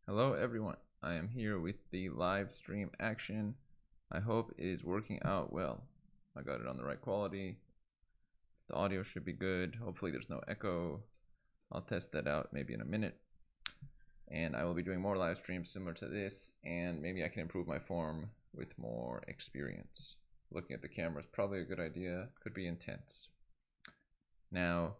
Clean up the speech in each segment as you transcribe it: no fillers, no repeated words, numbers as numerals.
Hello everyone, I am here with the live stream action. I hope it is working out well. I got it on the right quality. The audio should be good. Hopefully there's no echo. I'll test that out maybe in a minute. And I will be doing more live streams similar to this, and maybe I can improve my form with more experience. Looking at the camera is probably a good idea. Could be intense. Now,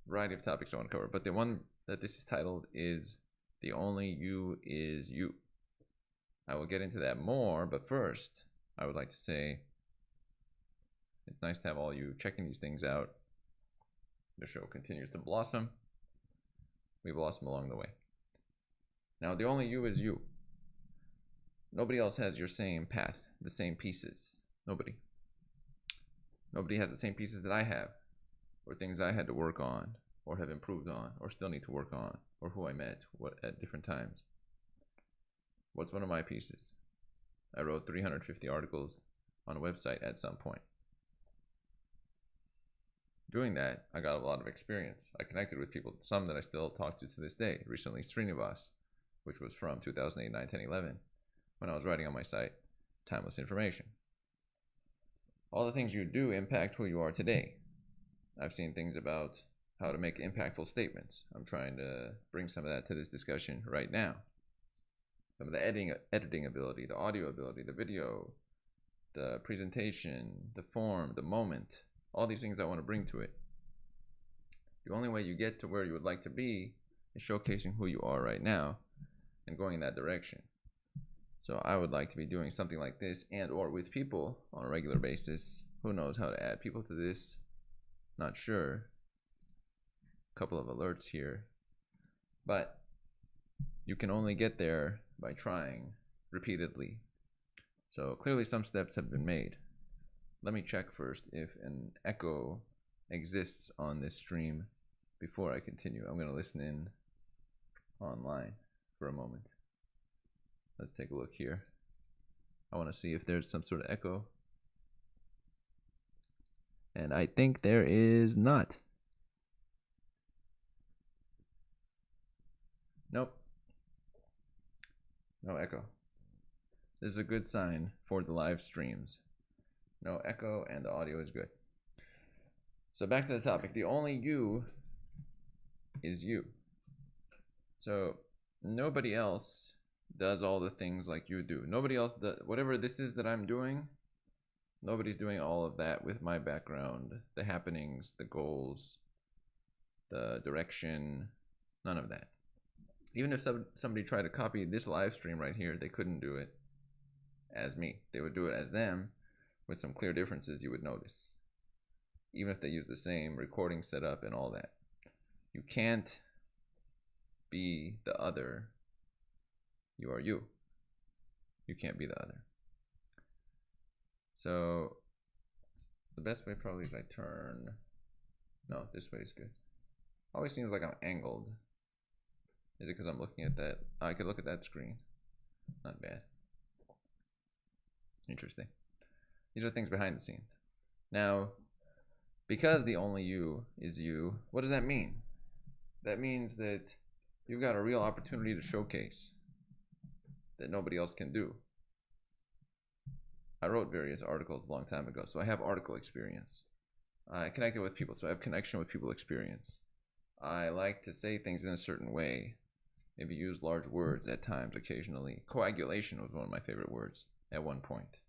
variety of topics I want to cover, but the one that this is titled is The Only You Is You. I will get into that more, but first, I would like to say it's nice to have all you checking these things out. The show continues to blossom. We blossom along the way. Now, the only you is you. Nobody else has your same path, the same pieces. Nobody. Nobody has the same pieces that I have, or things I had to work on, or have improved on, or still need to work on, or who I met at different times. What's one of my pieces? I wrote 350 articles on a website at some point. Doing that, I got a lot of experience. I connected with people, some that I still talk to this day. Recently, Srinivas, which was from 2008, 9, 10, 11, when I was writing on my site, Timeless Information. All the things you do impact who you are today. I've seen things about how to make impactful statements. I'm trying to bring some of that to this discussion right now. Some of the editing ability, the audio ability, the video, the presentation, the form, the moment, all these things I want to bring to it. The only way you get to where you would like to be is showcasing who you are right now and going in that direction. So I would like to be doing something like this and or with people on a regular basis. Who knows how to add people to this? Not sure. A couple of alerts here. But you can only get there by trying repeatedly. So clearly some steps have been made. Let me check first if an echo exists on this stream before I continue. I'm going to listen in online for a moment. Let's take a look here. I want to see if there's some sort of echo. And I think there is not. Nope. No echo. This is a good sign for the live streams. No echo and the audio is good. So back to the topic. The only you is you. So nobody else does all the things like you do. Nobody else does whatever this is that I'm doing. Nobody's doing all of that with my background, the happenings, the goals, the direction, none of that. Even if somebody tried to copy this live stream right here, they couldn't do it as me. They would do it as them with some clear differences you would notice. Even if they use the same recording setup and all that. You can't be the other. You are you. You can't be the other. So the best way probably is I turn. No, this way is good. Always seems like I'm angled. Is it because I'm looking at that? I could look at that screen. Not bad. Interesting. These are things behind the scenes. Now, because the only you is you, what does that mean? That means that you've got a real opportunity to showcase that nobody else can do. I wrote various articles a long time ago, so I have article experience. I connected with people, so I have connection with people experience. I like to say things in a certain way, maybe use large words at times, occasionally. Coagulation was one of my favorite words at one point.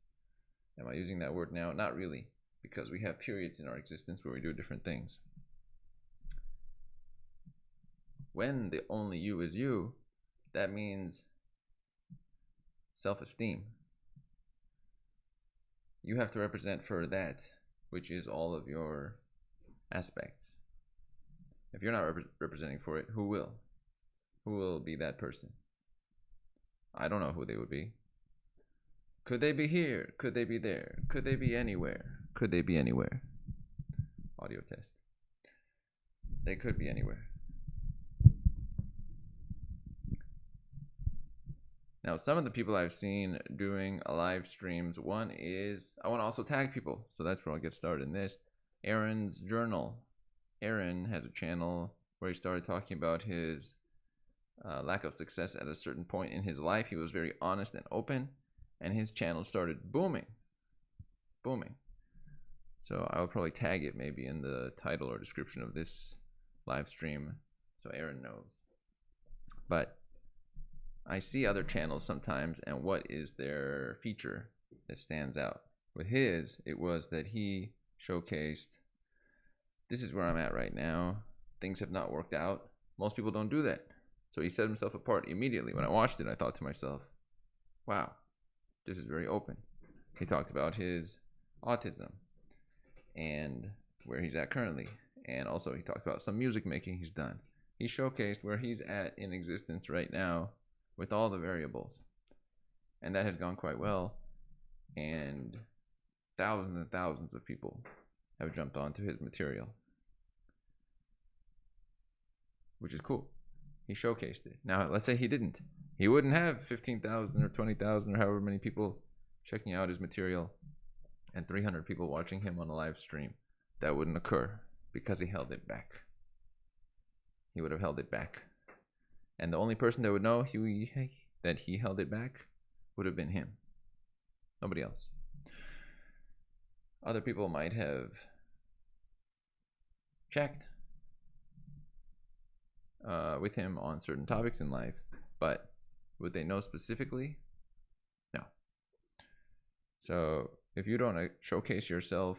Am I using that word now? Not really, because we have periods in our existence where we do different things. When the only you is you, that means self-esteem. You have to represent for that, which is all of your aspects. If you're not representing for it, who will? Who will be that person? I don't know who they would be. Could they be here? Could they be there? Could they be anywhere? Could they be anywhere? Audio test. They could be anywhere. Now, some of the people I've seen doing live streams, one is, I want to also tag people, so that's where I'll get started in this. Aaron's Journal. Aaron has a channel where he started talking about his lack of success at a certain point in his life. He was very honest and open, and his channel started booming. So I will probably tag it maybe in the title or description of this live stream so Aaron knows. But I see other channels sometimes, and what is their feature that stands out? With his, it was that he showcased, this is where I'm at right now. Things have not worked out. Most people don't do that. So he set himself apart immediately. When I watched it, I thought to myself, wow, this is very open. He talked about his autism and where he's at currently. And also he talked about some music making he's done. He showcased where he's at in existence right now with all the variables. And that has gone quite well. And thousands of people have jumped onto his material, which is cool. He showcased it. Now, let's say he didn't. He wouldn't have 15,000 or 20,000 or however many people checking out his material and 300 people watching him on a live stream. That wouldn't occur because he held it back. He would have held it back. And the only person that would know that he held it back would have been him. Nobody else. Other people might have checked with him on certain topics in life, but would they know specifically? No. So if you don't showcase yourself,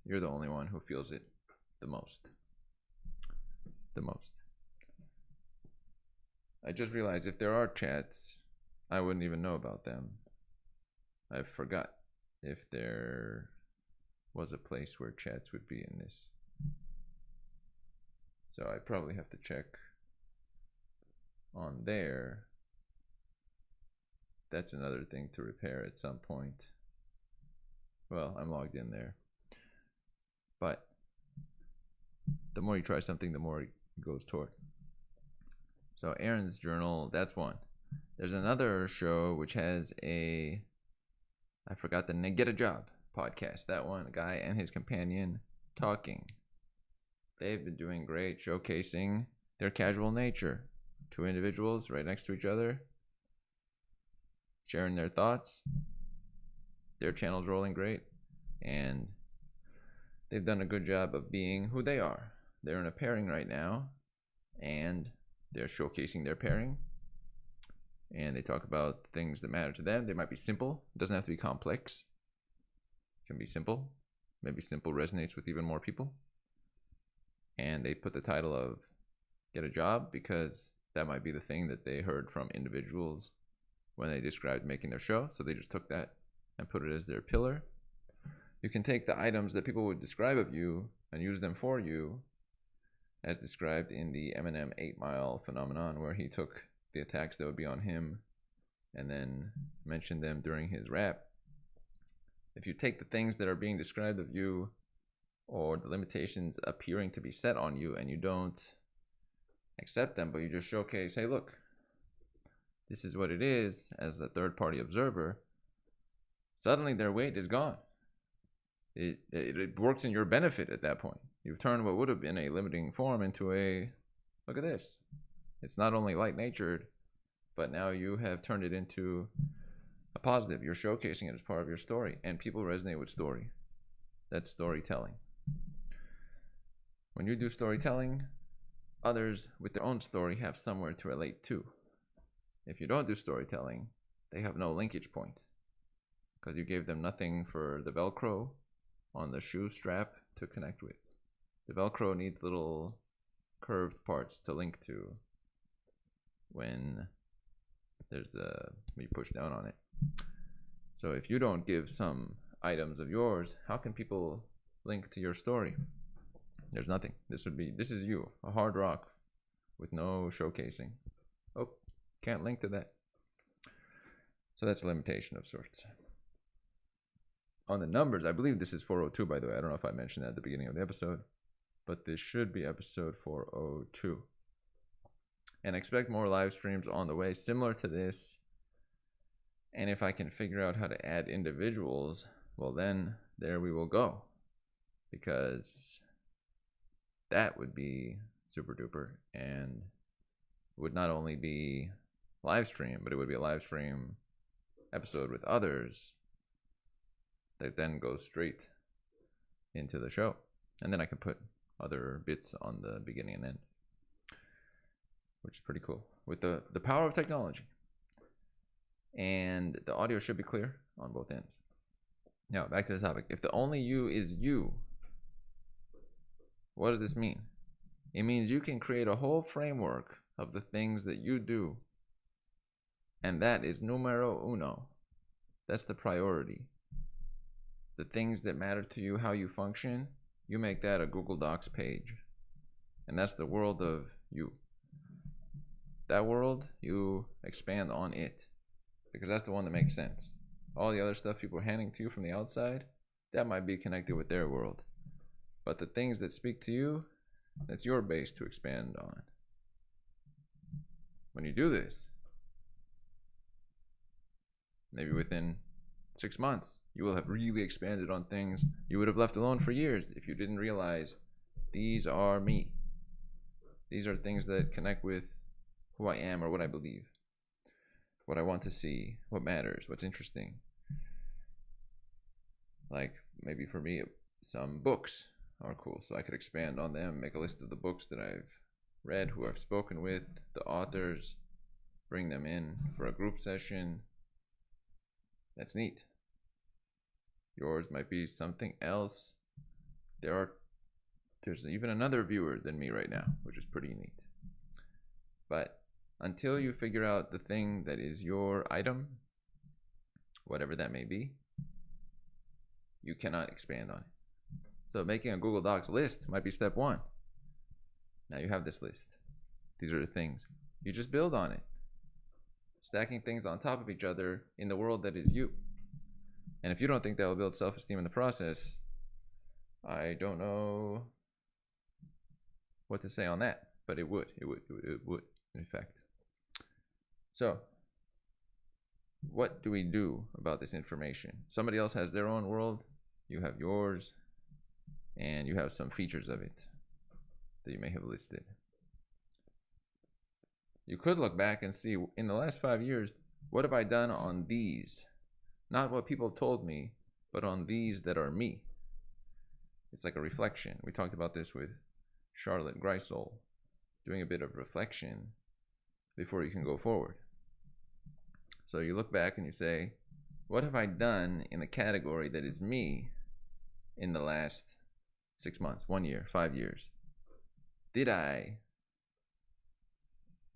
you're the only one who feels it the most. I just realized if there are chats, I wouldn't even know about them. I forgot if there was a place where chats would be in this. So I probably have to check on there. That's another thing to repair at some point. Well, I'm logged in there. But the more you try something, the more it goes toward. So Aaron's journal, that's one. There's another show which has I forgot the name, Get a Job podcast. That one, a guy and his companion talking. They've been doing great, showcasing their casual nature. Two individuals right next to each other, sharing their thoughts. Their channel's rolling great, and they've done a good job of being who they are. They're in a pairing right now, and they're showcasing their pairing. And they talk about things that matter to them. They might be simple. It doesn't have to be complex. It can be simple. Maybe simple resonates with even more people. And they put the title of Get a Job because that might be the thing that they heard from individuals when they described making their show. So they just took that and put it as their pillar. You can take the items that people would describe of you and use them for you, as described in the Eminem 8 Mile phenomenon, where he took the attacks that would be on him and then mentioned them during his rap. If you take the things that are being described of you or the limitations appearing to be set on you and you don't accept them, but you just showcase, hey, look, this is what it is as a third-party observer, suddenly their weight is gone. It works in your benefit at that point. You've turned what would have been a limiting form into a, look at this. It's not only light-natured, but now you have turned it into a positive. You're showcasing it as part of your story, and people resonate with story. That's storytelling. When you do storytelling, others with their own story have somewhere to relate to. If you don't do storytelling, they have no linkage point because you gave them nothing for the Velcro on the shoe strap to connect with. The Velcro needs little curved parts to link to when there's when you push down on it. So if you don't give some items of yours, how can people link to your story? There's nothing. This is you, a hard rock with no showcasing. Oh, can't link to that. So that's a limitation of sorts. On the numbers, I believe this is 402, by the way. I don't know if I mentioned that at the beginning of the episode, but this should be episode 402. And expect more live streams on the way, similar to this. And if I can figure out how to add individuals, well, then there we will go. Because that would be super duper and would not only be live stream, but it would be a live stream episode with others that then goes straight into the show. And then I can put other bits on the beginning and end, which is pretty cool with the power of technology. And the audio should be clear on both ends. Now, back to the topic. If the only you is you, what does this mean? It means you can create a whole framework of the things that you do. And that is numero uno. That's the priority. The things that matter to you, how you function, you make that a Google Docs page. And that's the world of you. That world, you expand on it. Because that's the one that makes sense. All the other stuff people are handing to you from the outside, that might be connected with their world. But the things that speak to you, that's your base to expand on. When you do this, maybe within 6 months, you will have really expanded on things you would have left alone for years if you didn't realize these are me. These are things that connect with who I am or what I believe, what I want to see, what matters, what's interesting. Like maybe for me, some books are cool, so I could expand on them, make a list of the books that I've read, who I've spoken with, the authors, bring them in for a group session. That's neat. Yours might be something else. There's even another viewer than me right now, which is pretty neat. But until you figure out the thing that is your item, whatever that may be, you cannot expand on it. So making a Google Docs list might be step one. Now you have this list. These are the things. You just build on it. Stacking things on top of each other in the world that is you. And if you don't think that will build self-esteem in the process, I don't know what to say on that, but it would, in fact. So, what do we do about this information? Somebody else has their own world, you have yours, and you have some features of it that you may have listed. You could look back and see, in the last 5 years, what have I done on these? Not what people told me, but on these that are me. It's like a reflection. We talked about this with Charlotte Greisel, doing a bit of reflection before you can go forward. So you look back and you say, what have I done in the category that is me in the last 6 months, 1 year, 5 years? Did I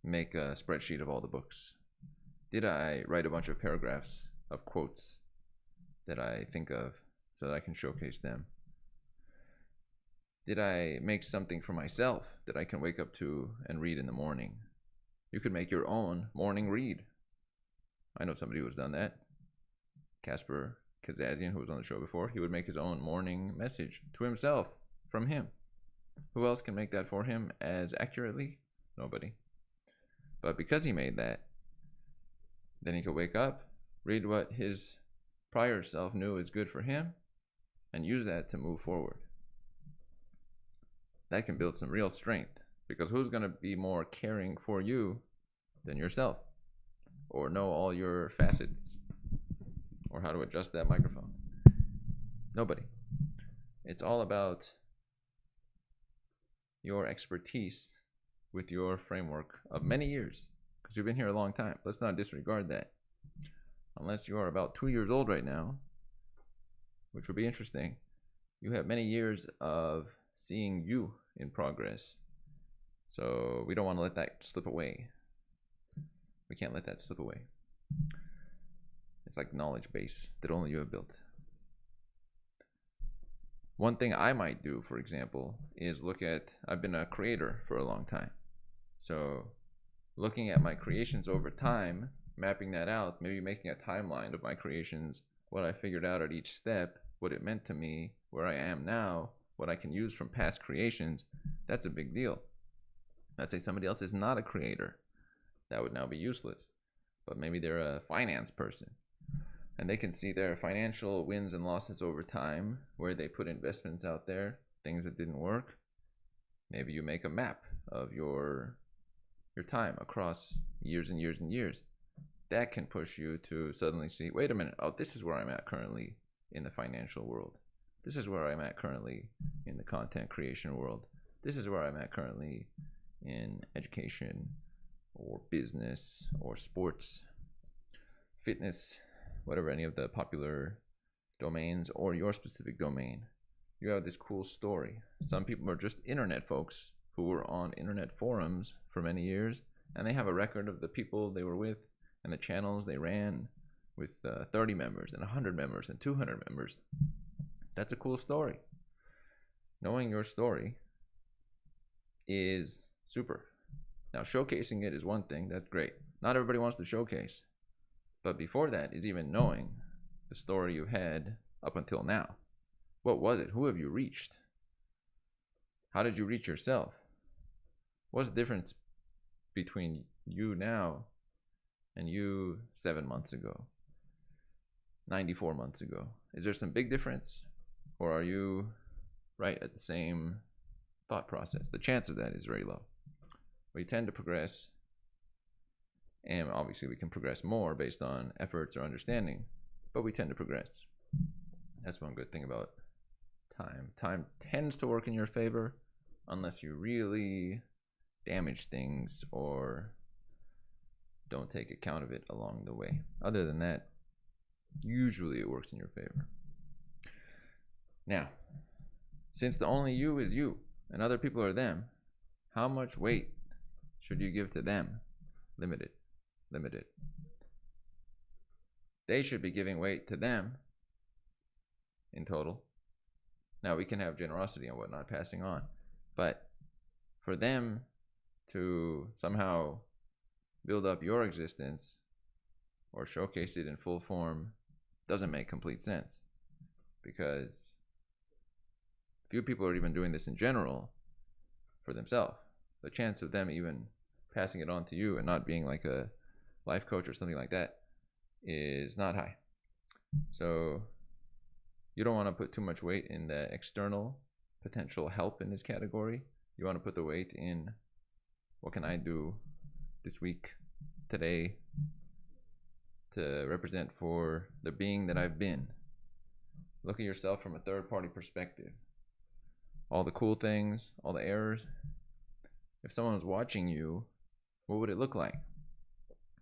make a spreadsheet of all the books? Did I write a bunch of paragraphs of quotes that I think of so that I can showcase them? Did I make something for myself that I can wake up to and read in the morning? You could make your own morning read. I know somebody who's done that. Casper Kazazian, who was on the show before, he would make his own morning message to himself from him. Who else can make that for him as accurately? Nobody. But because he made that, then he could wake up, read what his prior self knew is good for him, and use that to move forward. That can build some real strength, because who's going to be more caring for you than yourself, or know all your facets, or how to adjust that microphone? Nobody. It's all about your expertise with your framework of many years, because you've been here a long time. Let's not disregard that. Unless you are about 2 years old right now, which would be interesting, you have many years of seeing you in progress. So we don't want to let that slip away. We can't let that slip away. It's like knowledge base that only you have built. One thing I might do, for example, is look at, I've been a creator for a long time. So looking at my creations over time, mapping that out, maybe making a timeline of my creations, what I figured out at each step, what it meant to me, where I am now, what I can use from past creations, that's a big deal. Let's say somebody else is not a creator. That would now be useless. But maybe they're a finance person, and they can see their financial wins and losses over time, where they put investments out there, things that didn't work. Maybe you make a map of your your time across years and years and years. That can push you to suddenly see, wait a minute, oh, this is where I'm at currently in the financial world. This is where I'm at currently in the content creation world. This is where I'm at currently in education or business or sports, fitness, whatever, any of the popular domains or your specific domain. You have this cool story. Some people are just internet folks who were on internet forums for many years, and they have a record of the people they were with and the channels they ran with 30 members and 100 members and 200 members. That's a cool story. Knowing your story is super. Now, showcasing it is one thing. That's great. Not everybody wants to showcase. But before that is even knowing the story you had up until now. What was it? Who have you reached? How did you reach yourself? What's the difference between you now and you 7 months ago, 94 months ago? Is there some big difference? Or are you right at the same thought process? The chance of that is very low. We tend to progress, and obviously we can progress more based on efforts or understanding, but we tend to progress. That's one good thing about time. Time tends to work in your favor unless you really damage things or don't take account of it along the way. Other than that, usually it works in your favor. Now, since the only you is you and other people are them, how much weight should you give to them? Limit it. Limit it. They should be giving weight to them in total. Now, we can have generosity and whatnot passing on, but for them to somehow build up your existence or showcase it in full form doesn't make complete sense, because few people are even doing this in general for themselves. The chance of them even passing it on to you and not being like a life coach or something like that is not high. So you don't want to put too much weight in the external potential help in this category. You want to put the weight in, what can I do this week, today, to represent for the being that I've been. Look at yourself from a third-party perspective. All the cool things, all the errors. If someone was watching you, what would it look like?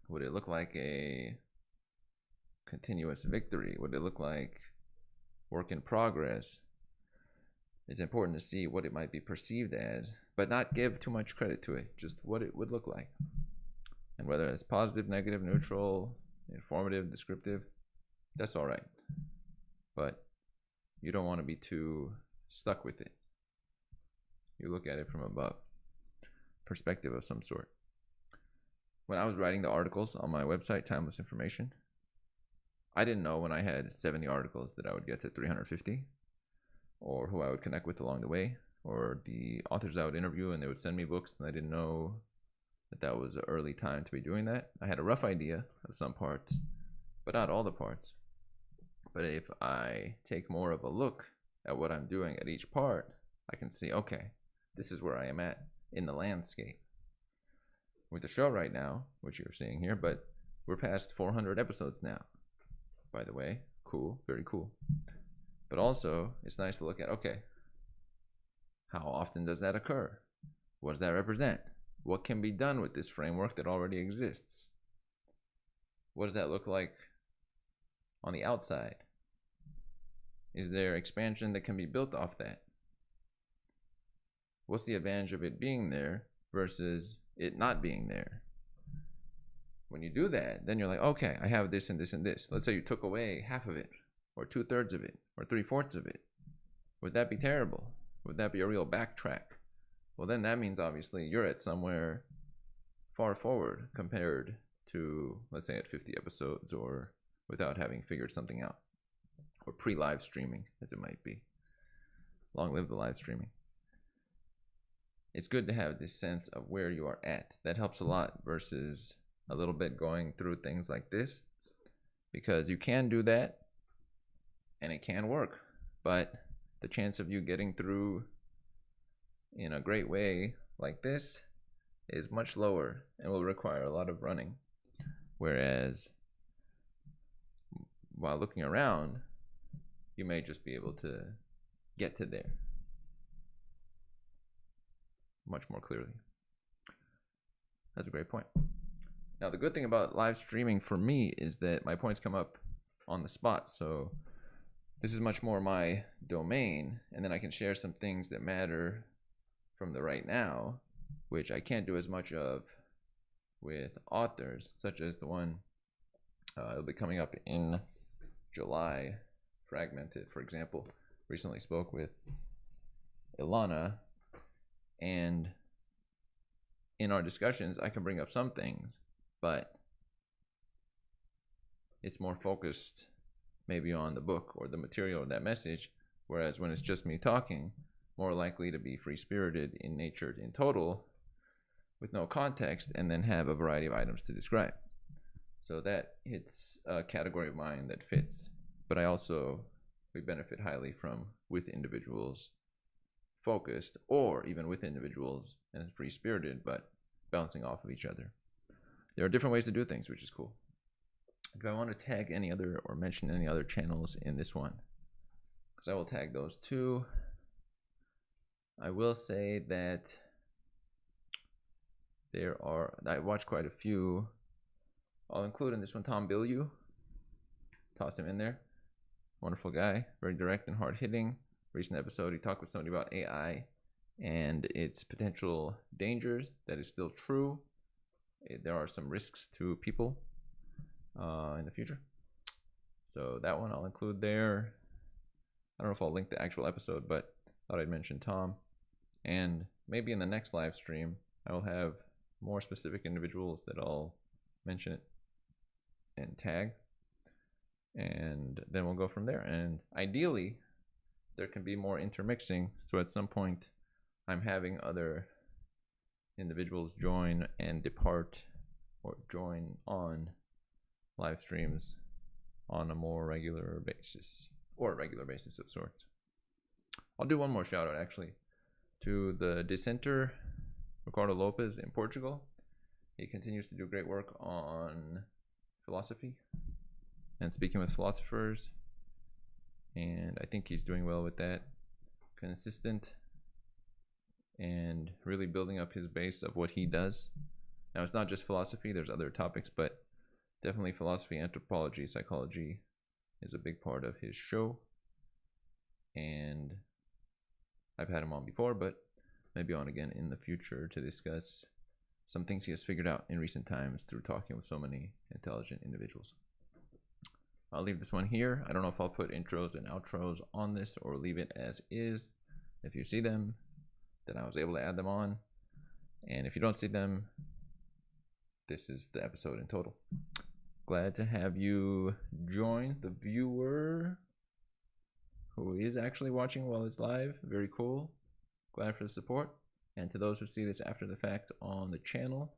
Would it look like a continuous victory? Would it look like work in progress? It's important to see what it might be perceived as, but not give too much credit to it, just what it would look like. And whether it's positive, negative, neutral, informative, descriptive, that's all right. But you don't want to be too stuck with it. You look at it from above, perspective of some sort. When I was writing the articles on my website, Timeless Information, I didn't know when I had 70 articles that I would get to 350, or who I would connect with along the way, or the authors I would interview and they would send me books, and I didn't know that that was an early time to be doing that. I had a rough idea of some parts, but not all the parts. But if I take more of a look at what I'm doing at each part, I can see, okay, this is where I am at in the landscape. With the show right now, which you're seeing here, but we're past 400 episodes now, by the way. Cool, very cool. But also, it's nice to look at, okay, how often does that occur? What does that represent? What can be done with this framework that already exists? What does that look like on the outside? Is there expansion that can be built off that? What's the advantage of it being there versus it not being there? When you do that, then you're like, okay, I have this and this and this. Let's say you took away half of it, or 2/3 of it, or 3/4 of it. Would that be terrible? Would that be a real backtrack? Well, then that means obviously you're at somewhere far forward compared to, let's say, at 50 episodes, or without having figured something out, or pre-live streaming, as it might be. Long live the live streaming. It's good to have this sense of where you are at. That helps a lot versus a little bit going through things like this, because you can do that and it can work, but the chance of you getting through in a great way like this is much lower and will require a lot of running. Whereas while looking around, you may just be able to get to there much more clearly. That's a great point. Now, the good thing about live streaming for me is that my points come up on the spot. So this is much more my domain, and then I can share some things that matter from the right now, which I can't do as much of with authors, such as the one it'll be coming up in July, Fragmented, for example. Recently spoke with Ilana, and in our discussions, I can bring up some things, but it's more focused maybe on the book or the material or that message, whereas when it's just me talking, more likely to be free-spirited in nature in total with no context, and then have a variety of items to describe. So that hits a category of mine that fits. But we benefit highly from with individuals focused, or even with individuals and free-spirited, but bouncing off of each other. There are different ways to do things, which is cool. Do I want to tag any other or mention any other channels in this one? Because I will tag those too. I will say that I watched quite a few. I'll include in this one Tom Bilyeu. Toss him in there. Wonderful guy, very direct and hard-hitting. Recent episode, he talked with somebody about AI and its potential dangers. That is still true. There are some risks to people in the future. So that one I'll include there. I don't know if I'll link the actual episode, but thought I'd mention Tom. And maybe in the next live stream, I will have more specific individuals that I'll mention it and tag. And then we'll go from there. And ideally, there can be more intermixing. So at some point, I'm having other individuals join and depart, or join on live streams on a more regular basis, or a regular basis of sorts. I'll do one more shout out actually to the dissenter, Ricardo Lopez in Portugal. He continues to do great work on philosophy and speaking with philosophers, and I think he's doing well with that. Consistent and really building up his base of what he does. Now, it's not just philosophy, there's other topics, but definitely philosophy, anthropology, psychology is a big part of his show. And I've had him on before, but maybe on again in the future to discuss some things he has figured out in recent times through talking with so many intelligent individuals. I'll leave this one here. I don't know if I'll put intros and outros on this or leave it as is. If you see them, then I was able to add them on. And if you don't see them, this is the episode in total. Glad to have you join, the viewer who is actually watching while it's live. Very cool. Glad for the support. And to those who see this after the fact on the channel,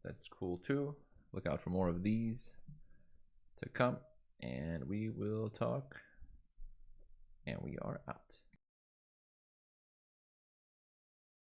that's cool too. Look out for more of these to come. And we will talk. And we are out.